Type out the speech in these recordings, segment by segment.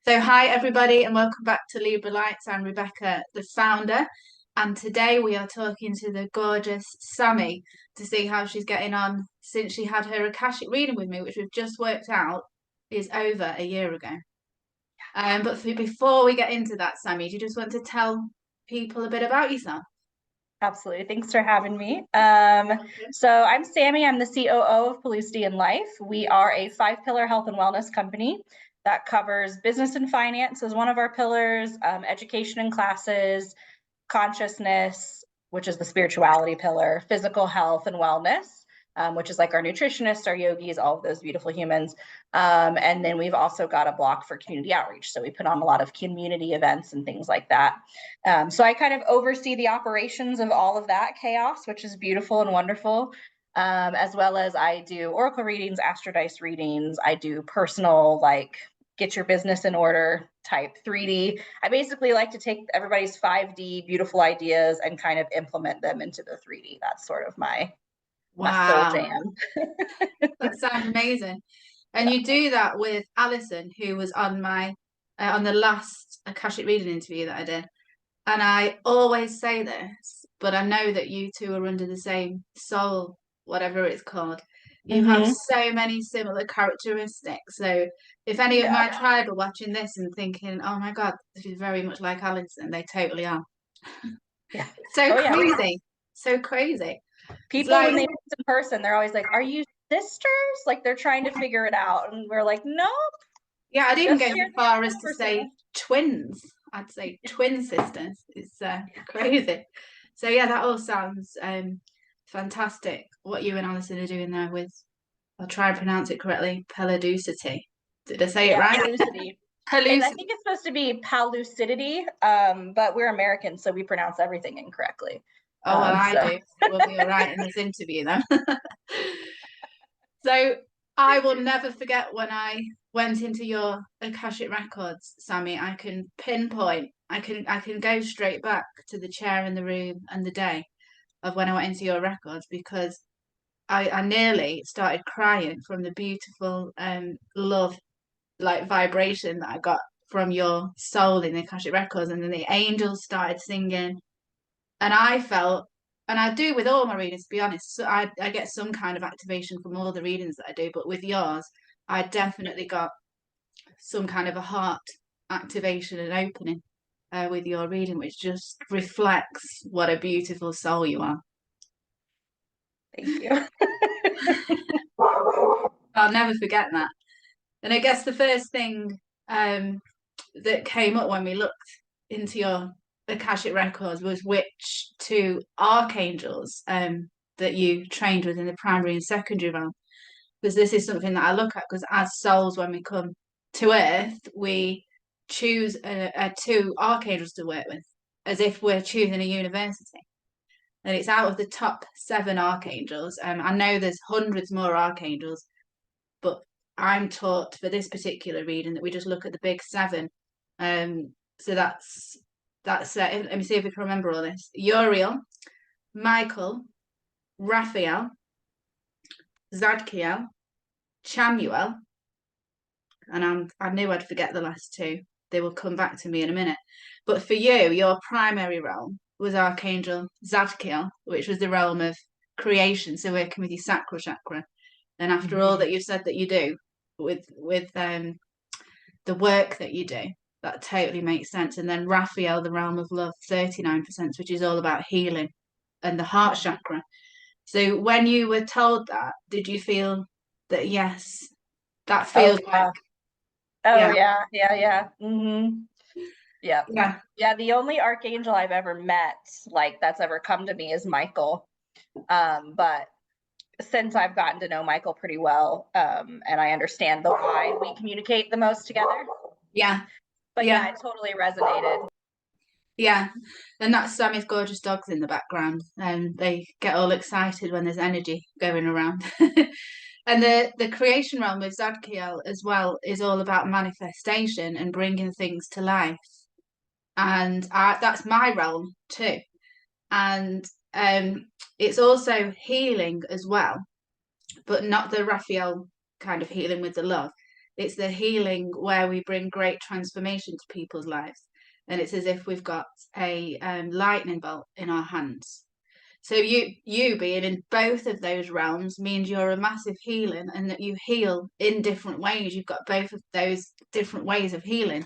So, hi everybody, and welcome back to Libra Lights. I'm Rebecca, the founder, and today we are talking to the gorgeous Sammi to see how she's getting on since she had her Akashic reading with me, which we've just worked out is over a year ago. Before we get into that, Sammi, do you just want to tell people a bit about yourself? Absolutely. Thanks for having me. So I'm Sammi. I'm the COO of Pelucity and Life. We are a 5-pillar health and wellness company that covers business and finance as one of our pillars, education and classes, consciousness, which is the spirituality pillar, physical health and wellness, which is like our nutritionists, our yogis, all of those beautiful humans. And then we've also got a block for community outreach. So we put on a lot of community events and things like that. So I kind of oversee the operations of all of that chaos, which is beautiful and wonderful. As well as I do oracle readings, astro dice readings. I do personal, like, get your business in order type 3D. I basically like to take everybody's 5D beautiful ideas and kind of implement them into the 3D. That's sort of my soul Wow, jam. that sounds amazing. And Yeah. you do that with Alison, who was on my on the last Akashic reading interview that I did. And I always say this, but I know that you two are under the same soul, whatever it's called. You have Mm-hmm. so many similar characteristics. So if any of Yeah. my tribe are watching this and thinking, oh my God, this is very much like Alison, they totally are. Yeah. So Oh yeah. crazy. So crazy. It's People, when like, they meet us in person, they're always like, "Are you sisters?" Like they're trying to figure it out, and we're like, "No, yeah, I'd even just go share so the far as to say person." twins. I'd say twin sisters. It's crazy. So yeah, that all sounds fantastic. What you and Alison are doing there with, I'll try and pronounce it correctly, pellucidity. Did I say it Yeah, right? Pelucity. And I think it's supposed to be Palucidity, but we're American, so we pronounce everything incorrectly. Oh well, I So do. So we'll be all right in this interview then. So I will never forget when I went into your Akashic records, Sammi. I can pinpoint. I can go straight back to the chair in the room and the day of when I went into your records because I nearly started crying from the beautiful love like vibration that I got from your soul in the Akashic records, and then the angels started singing, and I felt, and I do with all my readings, to be honest. So I get some kind of activation from all the readings that I do, but with yours, I definitely got some kind of a heart activation and opening with your reading, which just reflects what a beautiful soul you are. thank you. I'll never forget that. And I guess the first thing that came up when we looked into your Akashic records was which two archangels that you trained with in the primary and secondary realm. Because this is something that I look at because as souls, when we come to Earth, we choose two archangels to work with, as if we're choosing a university. And it's out of the top 7 archangels. I know there's hundreds more archangels, but I'm taught for this particular reading that we just look at the big 7. So that's let me see if we can remember all this. Uriel, Michael, Raphael, Zadkiel, Chamuel, and I knew I'd forget the last 2. They will come back to me in a minute. But for you, your primary realm was Archangel Zadkiel, which was the realm of creation, so working with your sacral chakra. And after all Mhm. that you've said that you do with the work that you do, that totally makes sense. And then Raphael, the realm of love, 39%, which is all about healing and the heart chakra. So when you were told that, did you feel that yes, that Oh feels like yeah. Oh yeah, yeah. Yeah. Yeah. Yeah. yeah. Yeah. The only archangel I've ever met, like that's ever come to me, is Michael. But since I've gotten to know Michael pretty well, and I understand the why we communicate the most together. Yeah, But yeah, yeah, it totally resonated. yeah. And that's Sammy's gorgeous dogs in the background. And they get all excited when there's energy going around. And the creation realm with Zadkiel as well is all about manifestation and bringing things to life. And that's my realm too. And it's also healing as well, but not the Raphael kind of healing with the love. It's the healing where we bring great transformation to people's lives. And it's as if we've got a lightning bolt in our hands. So you being in both of those realms means you're a massive healing, and that you heal in different ways. You've got both of those different ways of healing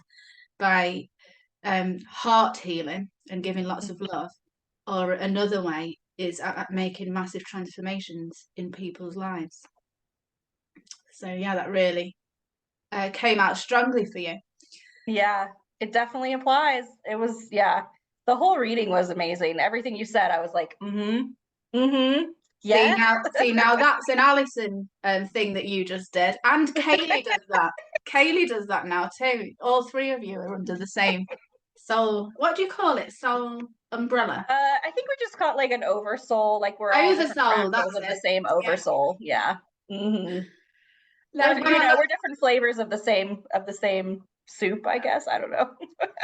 by heart healing and giving lots of love, or another way is at making massive transformations in people's lives. So yeah, that really came out strongly for you. Yeah, it definitely applies. It was, yeah, the whole reading was amazing. Everything you said, I was like, yes. See now that's an Alison thing that you just did, and Kaylee does that. Kaylee does that now too. All three of you are under the same soul. What do you call it? Soul umbrella. I think we just caught like an oversoul, like we're all different Oversoul. fractals That's of the it. same Yeah. oversoul. Yeah. Mm-hmm. Then We're different flavors of the same soup, I guess. I don't know.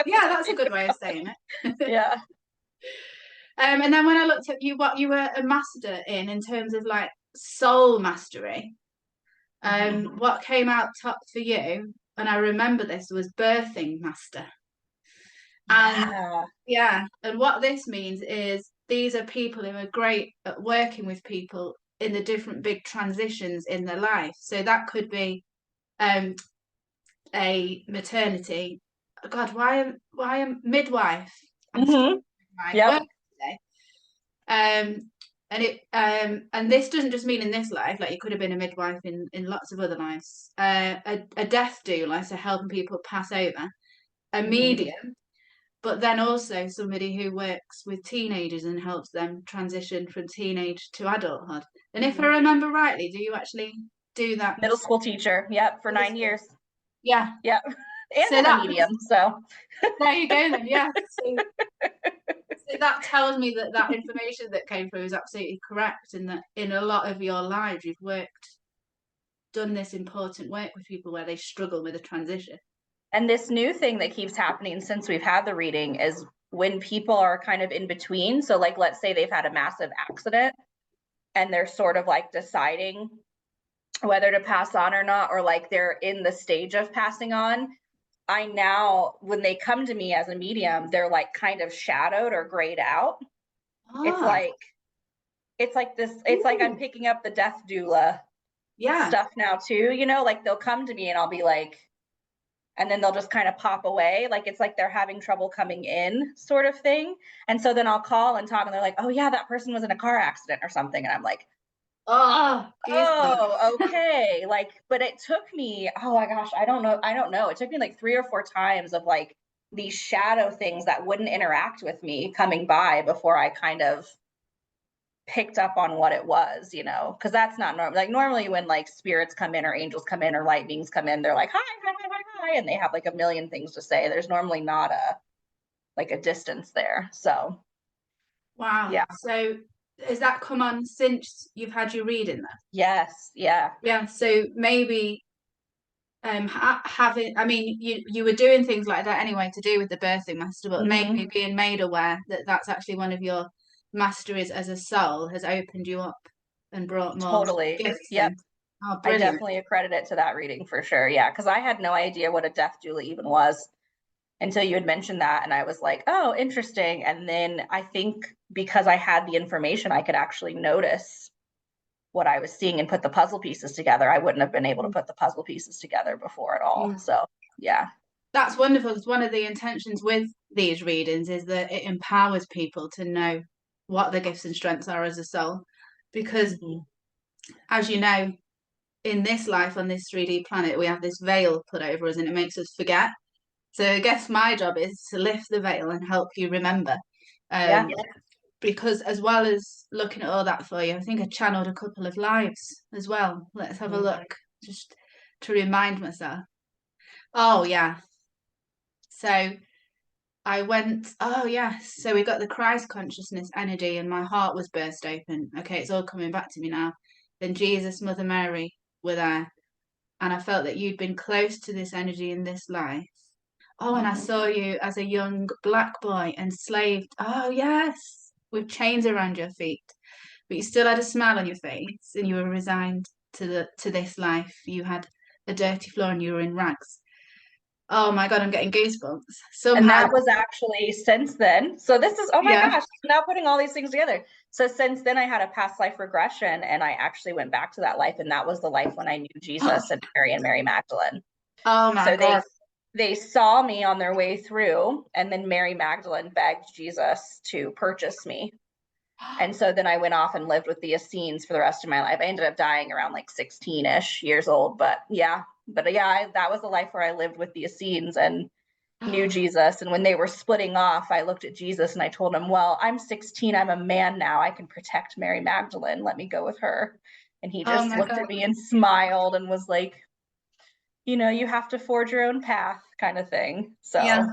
Yeah, that's a good way of saying it. Yeah. And then when I looked at you, what you were a master in terms of like soul mastery, what came out top for you, and I remember this, was birthing master. And Yeah. and what this means is these are people who are great at working with people in the different big transitions in their life. So that could be um, a maternity. Oh God, why am midwife? I'm Mm-hmm. midwife Yep. work today. And this doesn't just mean in this life, like you could have been a midwife in lots of other lives. A death doula, so helping people pass over, a medium, but then also somebody who works with teenagers and helps them transition from teenage to adulthood. And if I remember rightly, do you actually do that? Middle school teacher. Yep, for 9 years. Yeah. Yep. And So I'm a that medium, so there you go then. Yeah. So that tells me that that information that came through is absolutely correct, and that in a lot of your lives you've done this important work with people where they struggle with a transition. And this new thing that keeps happening since we've had the reading is when people are kind of in between. So like, let's say they've had a massive accident and they're sort of like deciding whether to pass on or not, or like they're in the stage of passing on. I now, when they come to me as a medium, they're like kind of shadowed or grayed out. It's like this, it's like I'm picking up the death doula stuff now too, like they'll come to me and I'll be like, and then they'll just kind of pop away. Like it's like they're having trouble coming in, sort of thing. And so then I'll call and talk and they're like, oh yeah, that person was in a car accident or something. And I'm like, oh, okay. Like, but it took me, oh my gosh, I don't know. It took me like 3 or 4 times of like these shadow things that wouldn't interact with me coming by before I kind of picked up on what it was, because that's not normal. Like normally when like spirits come in or angels come in or light beings come in, they're like, hi, hi, hi, hi, hi, and they have like a million things to say. There's normally not a distance there. So Wow. yeah. So has that come on since you've had your reading then? Yes. Yeah. Yeah. So maybe having, I mean, you were doing things like that anyway to do with the birthing master, but maybe being made aware that that's actually one of your masteries as a soul has opened you up and brought more gifts. Yep. Oh, I brilliant. definitely accredit it to that reading for sure. Yeah, because I had no idea what a death doula even was until you had mentioned that, and I was like, oh, interesting. And then I think because I had the information, I could actually notice what I was seeing and put the puzzle pieces together. I wouldn't have been able to put the puzzle pieces together before at all. So yeah. That's wonderful, because one of the intentions with these readings is that it empowers people to know what their gifts and strengths are as a soul. Because as you know, in this life on this 3D planet, we have this veil put over us and it makes us forget. So I guess my job is to lift the veil and help you remember. Yeah. Because as well as looking at all that for you, I think I channeled a couple of lives as well. Let's have a look, just to remind myself. Oh yeah. So I went, oh yes. So we got the Christ consciousness energy and my heart was burst open. Okay, it's all coming back to me now. Then Jesus, Mother Mary were there. And I felt that you'd been close to this energy in this life. Oh, and I saw you as a young black boy enslaved. Oh, yes, with chains around your feet. But you still had a smile on your face and you were resigned to this life. You had a dirty floor and you were in rags. Oh my God, I'm getting goosebumps. And Somehow, that was actually since then. So this is, oh my yeah. gosh, now putting all these things together. So since then I had a past life regression and I actually went back to that life. And that was the life when I knew Jesus and Mary Magdalene. Oh my So God. they saw me on their way through, and then Mary Magdalene begged Jesus to purchase me. And so then I went off and lived with the Essenes for the rest of my life. I ended up dying around like 16-ish years old, but yeah, that was the life where I lived with the Essenes and knew Jesus. And when they were splitting off, I looked at Jesus and I told him, well, I'm 16, I'm a man now, I can protect Mary Magdalene, let me go with her. And he Oh just my looked God. at me and smiled and was like, you have to forge your own path kind of thing. Yeah. So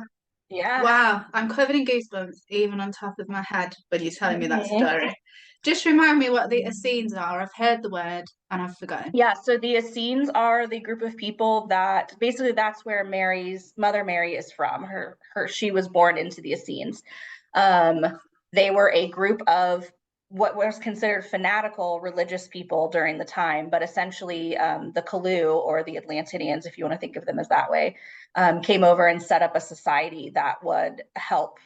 yeah. Wow. I'm covered in goosebumps, even on top of my head, when you're telling me that Mhm. story. Just remind me what the Essenes are. I've heard the word and I've forgotten. Yeah, so the Essenes are the group of people that basically that's where Mary's mother Mary is from. She was born into the Essenes. Um, they were a group of what was considered fanatical religious people during the time, but essentially the Kalu or the Atlanteans, if you want to think of them as that way, came over and set up a society that would help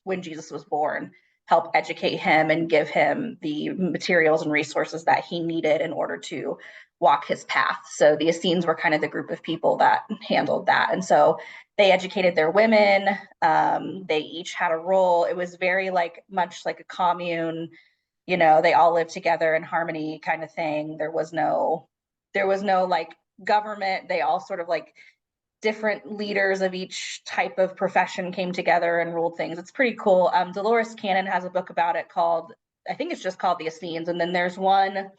when Jesus was born, help educate him and give him the materials and resources that he needed in order to walk his path. So the Essenes were kind of the group of people that handled that. And so they educated their women. They each had a role. It was very much like a commune. They all lived together in harmony kind of thing. There was no like government. They all sort of like different leaders of each type of profession came together and ruled things. It's pretty cool. Dolores Cannon has a book about it called, I think it's just called The Essenes. And then there's one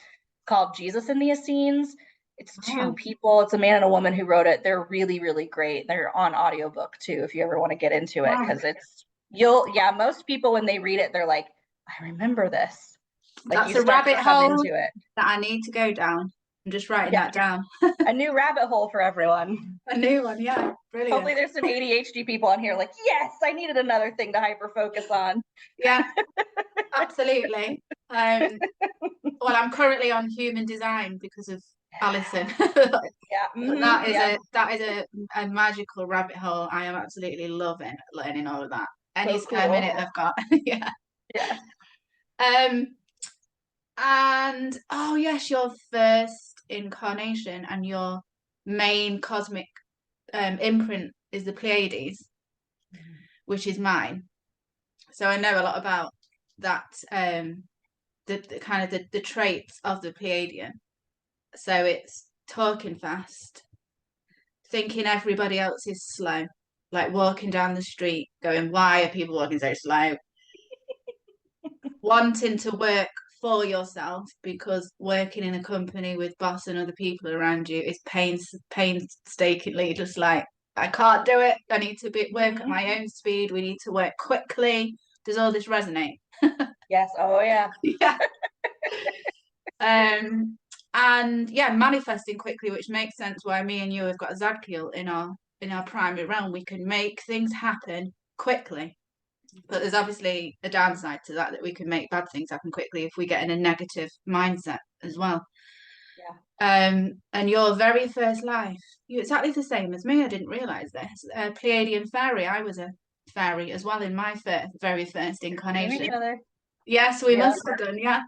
called Jesus and the Essenes. It's two Wow. people. It's a man and a woman who wrote it. They're really, really great. They're on audiobook too, if you ever want to get into it, Wow. because most people when they read it, they're like, I remember this. Like That's you a start to rabbit come hole into it. that I need to go down. I'm just writing Yeah, that down. a new rabbit hole for everyone. A new one, yeah. Brilliant. Hopefully there's some ADHD people on here like, yes, I needed another thing to hyper focus on. Yeah, absolutely. Well, I'm currently on human design because of Alison. Yeah. That is Yeah. a magical rabbit hole. I am absolutely loving learning all of that. Any So spare cool. minute I've got. Yeah. Yes. Um, and oh yes, your first incarnation and your main cosmic imprint is the Pleiades, which is mine. So I know a lot about that, the kind of the traits of the Pleiadian. So it's talking fast, thinking everybody else is slow, like walking down the street, going, "Why are people walking so slow?" Wanting to work for yourself because working in a company with boss and other people around you is painstakingly just like, I can't do it. I need to work at my own speed. We need to work quickly. Does all this resonate? Yes. Oh yeah. Yeah. And yeah, manifesting quickly, which makes sense why me and you have got Zadkiel in our primary realm. We can make things happen quickly. But there's obviously a downside to that we can make bad things happen quickly if we get in a negative mindset as well. Yeah. And your very first life, you're exactly the same as me. I didn't realize this. Pleiadian fairy. I was a fairy as well in my very first We knew each incarnation. other. Yes, we Yeah. must have done. Yeah.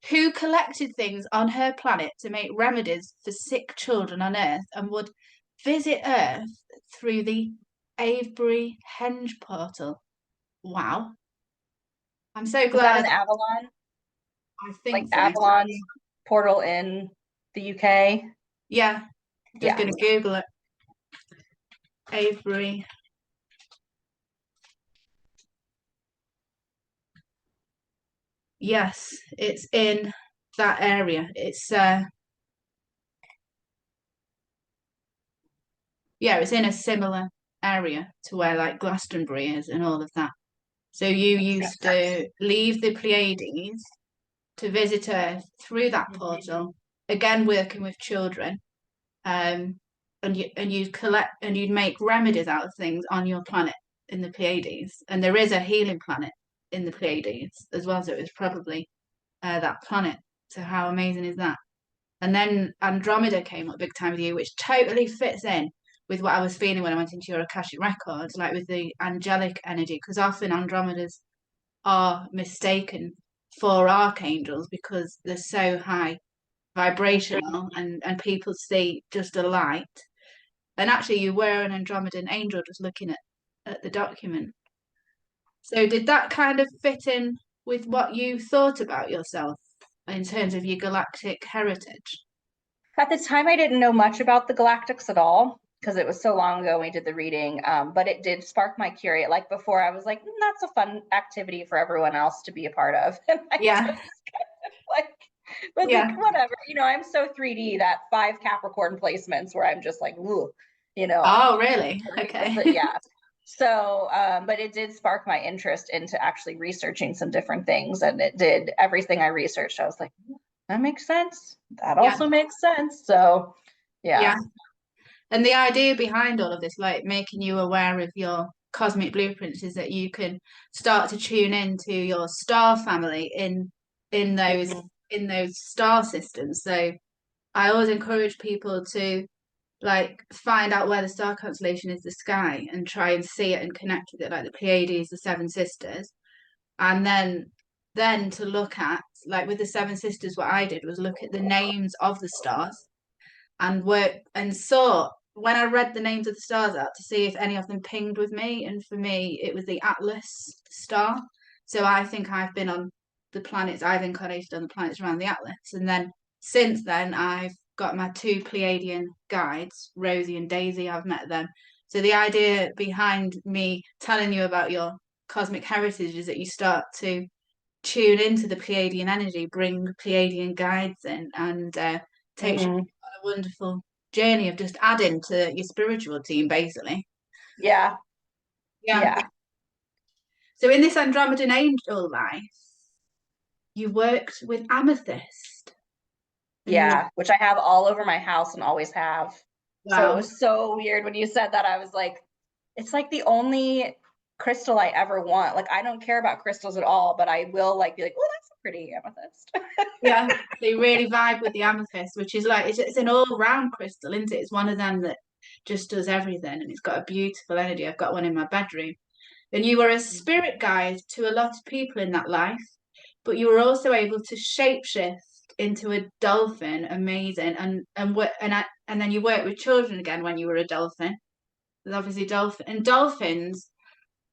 Who collected things on her planet to make remedies for sick children on Earth and would visit Earth through the Avebury Henge portal. Wow. I'm so Was that glad. an Avalon? I Like think so. Avalon's portal in the UK? Yeah, just Yeah. going to Google it. Avebury. Yes, it's in that area. It's yeah, it's in a similar area to where like Glastonbury is and all of that. So you Makes used sense. to leave the Pleiades to visit Earth through that portal, again working with children, and you'd make remedies out of things on your planet in the Pleiades, and there is a healing planet in the Pleiades as well, so it was probably that planet. So how amazing is that? And then Andromeda came up big time with you, which totally fits in with what I was feeling when I went into your Akashic records, like with the angelic energy, because often Andromedas are mistaken for archangels because they're so high vibrational and people see just a light. And actually you were an Andromedan angel just looking at the document. So did that kind of fit in with what you thought about yourself in terms of your galactic heritage? At the time, I didn't know much about the galactics at all because it was so long ago when we did the reading. But it did spark my curiosity. Like before, I was like, that's a fun activity for everyone else to be a part of. And I Yeah, just like was yeah. like, whatever, I'm so 3D that 5 Capricorn placements where I'm just like, ooh, Oh, really? Okay. but yeah. So, but it did spark my interest into actually researching some different things. And it did everything I researched. I was like, that makes sense. That Yeah, also makes sense. So, yeah. yeah. And the idea behind all of this, like making you aware of your cosmic blueprints, is that you can start to tune into your star family in those Mhm. in those star systems. So I always encourage people to like find out where the star constellation is the sky and try and see it and connect with it, like the Pleiades, the Seven Sisters, and then to look at like with the Seven Sisters, what I did was look at the names of the stars and work and saw when I read the names of the stars out to see if any of them pinged with me. And for me, it was the Atlas star. So I think I've been on the planets, I've incarnated on the planets around the Atlas. And then since then, I've got my two Pleiadian guides, Rosie and Daisy. I've met them. So the idea behind me telling you about your cosmic heritage is that you start to tune into the Pleiadian energy, bring Pleiadian guides in, and takes you Mhm. on a wonderful journey of just adding to your spiritual team, basically. Yeah. Yeah. Yeah. So in this Andromedan angel life, you worked with amethyst, and you Yeah. Which I have all over my house and always have. So it wow, was so weird when you said that. I was like, it's like the only crystal I ever want. Like, I don't care about crystals at all, but I will like be like, oh, that's a pretty amethyst. yeah, they really vibe with the amethyst, which is like it's an all-round crystal, isn't it? It's one of them that just does everything, and it's got a beautiful energy. I've got one in my bedroom, and you were a spirit guide to a lot of people in that life, but you were also able to shapeshift into a dolphin. Amazing. And then you worked with children again when you were a dolphin. There's obviously dolphins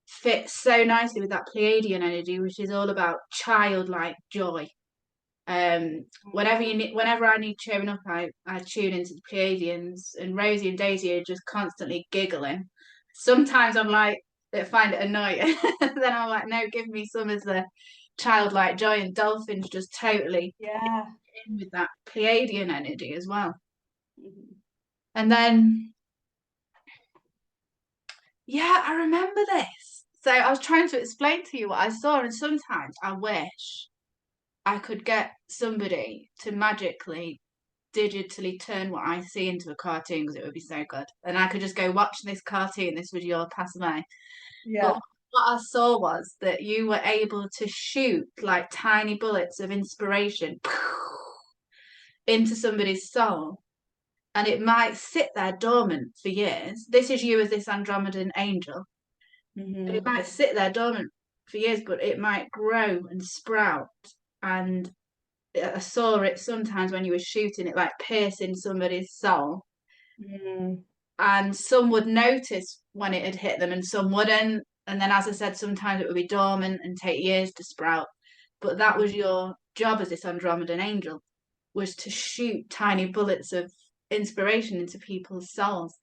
fit so nicely with that Pleiadian energy, which is all about childlike joy. Whenever I need cheering up, I tune into the Pleiadians, and Rosie and Daisy are just constantly giggling. Sometimes I'm like, they find it annoying. Then I'm like, no, give me some of the childlike joy, and dolphins just totally Yeah. in with that Pleiadian energy as well. Mhm. And then, yeah, I remember this. So I was trying to explain to you what I saw, and sometimes I wish I could get somebody to magically digitally turn what I see into a cartoon because it would be so good. And I could just go watch this cartoon. This was your pass away. But Yeah. what I saw was that you were able to shoot like tiny bullets of inspiration into somebody's soul. And it might sit there dormant for years. This is you as this Andromedan angel. And it Mhm. might sit there dormant for years, but it might grow and sprout. And I saw it sometimes when you were shooting it, like piercing somebody's soul. Mhm. And some would notice when it had hit them and some wouldn't. And then, as I said, sometimes it would be dormant and take years to sprout. But that was your job as this Andromedan angel, was to shoot tiny bullets of inspiration into people's souls.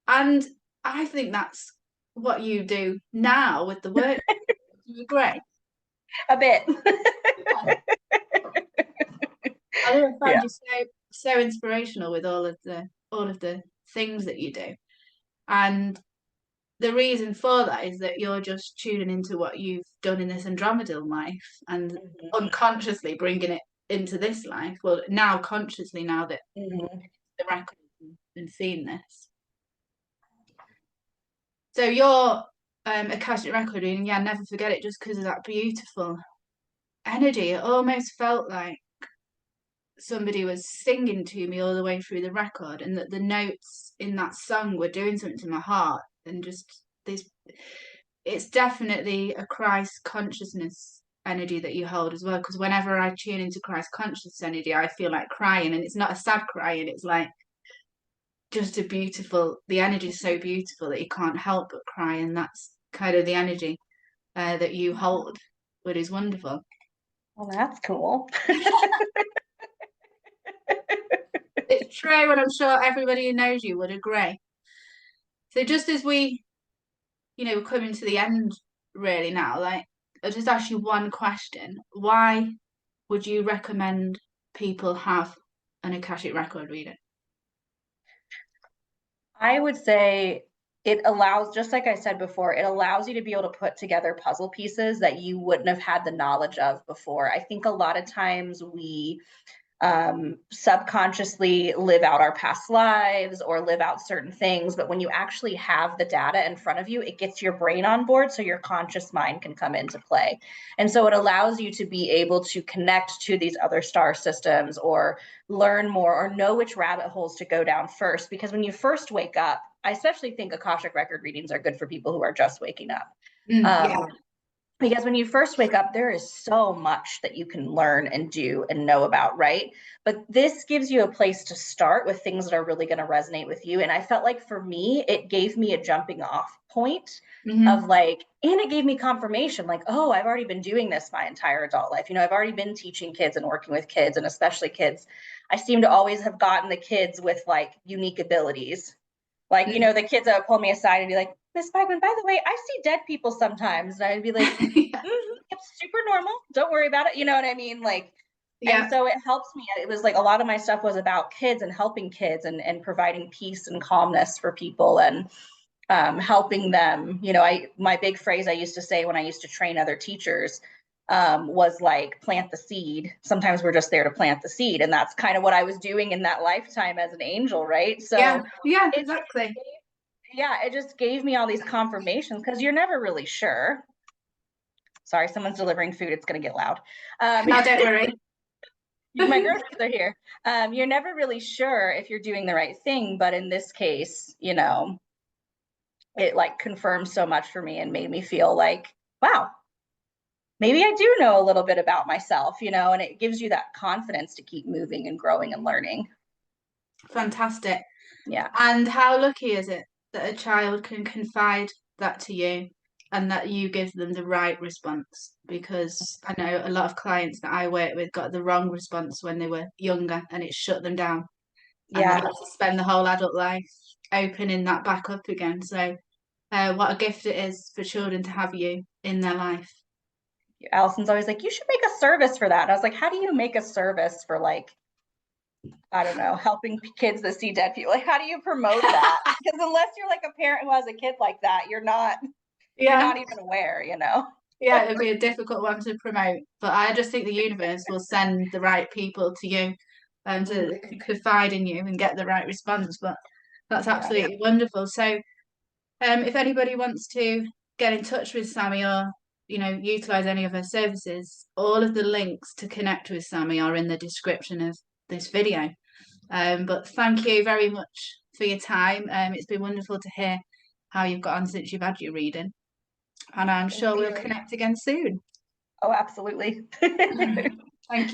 And I think that's what you do now with the work. You agree? A bit. Yeah. I don't find Yeah. you so inspirational with all of the things that you do. And the reason for that is that you're just tuning into what you've done in this Andromedan life and Mhm. unconsciously bringing it into this life. Well, now consciously, now that Mhm. the record and seeing this. So your Akashic record reading, yeah, never forget it just because of that beautiful energy. It almost felt like somebody was singing to me all the way through the record, and that the notes in that song were doing something to my heart, and just this, it's definitely a Christ consciousness energy that you hold as well. Because whenever I tune into Christ consciousness energy, I feel like crying, and it's not a sad crying, it's like just a beautiful, the energy is so beautiful that you can't help but cry, and that's kind of the energy that you hold, which is wonderful. Well, that's cool. It's true, and I'm sure everybody who knows you would agree. So just as we, we're coming to the end really now, like I'll just ask you one question. Why would you recommend people have an Akashic record reader? I would say it allows, just like I said before, it allows you to be able to put together puzzle pieces that you wouldn't have had the knowledge of before. I think a lot of times we subconsciously live out our past lives or live out certain things. But when you actually have the data in front of you, it gets your brain on board so your conscious mind can come into play. And so it allows you to be able to connect to these other star systems or learn more or know which rabbit holes to go down first. Because when you first wake up, I especially think Akashic record readings are good for people who are just waking up. Yeah. Because when you first wake up, there is so much that you can learn and do and know about, right? But this gives you a place to start with things that are really going to resonate with you. And I felt like for me, it gave me a jumping off point of like, and it gave me confirmation like, oh, I've already been doing this my entire adult life. I've already been teaching kids and working with kids, and especially kids. I seem to always have gotten the kids with like unique abilities. Like, the kids that would pull me aside and be like, Miss Spikeman, by the way, I see dead people sometimes. And I'd be like, Yeah. it's super normal. Don't worry about it. You know what I mean? Like, and Yeah. so it helps me. It was like a lot of my stuff was about kids and helping kids and providing peace and calmness for people and helping them. My big phrase I used to say when I used to train other teachers was like, plant the seed. Sometimes we're just there to plant the seed. And that's kind of what I was doing in that lifetime as an angel, right? Yeah. So Yeah, it just exactly. it just gave me all these confirmations because you're never really sure. Sorry, someone's delivering food. It's going to get loud. No, don't worry. My groceries are here. You're never really sure if you're doing the right thing, but in this case, it like confirmed so much for me and made me feel like, wow, maybe I do know a little bit about myself, and it gives you that confidence to keep moving and growing and learning. Fantastic. Yeah. And how lucky is it that a child can confide that to you and that you give them the right response? Because I know a lot of clients that I work with got the wrong response when they were younger, and it shut them down. And they Yeah. had to spend the whole adult life opening that back up again. So, what a gift it is for children to have you in their life. Allison's always like, you should make a service for that. And I was like, how do you make a service for like, I don't know, helping kids that see dead people? Like, how do you promote that? Because unless you're like a parent who has a kid like that, you're not Yeah. even aware, Yeah, it'd be a difficult one to promote, but I just think the universe will send the right people to you and to confide in you and get the right response. But that's absolutely wonderful. So, if anybody wants to get in touch with Sammi or utilize any of her services, all of the links to connect with Sammi are in the description of this video. But thank you very much for your time. It's been wonderful to hear how you've got on since you've had your reading, and I'm sure we'll connect again soon. Oh, absolutely.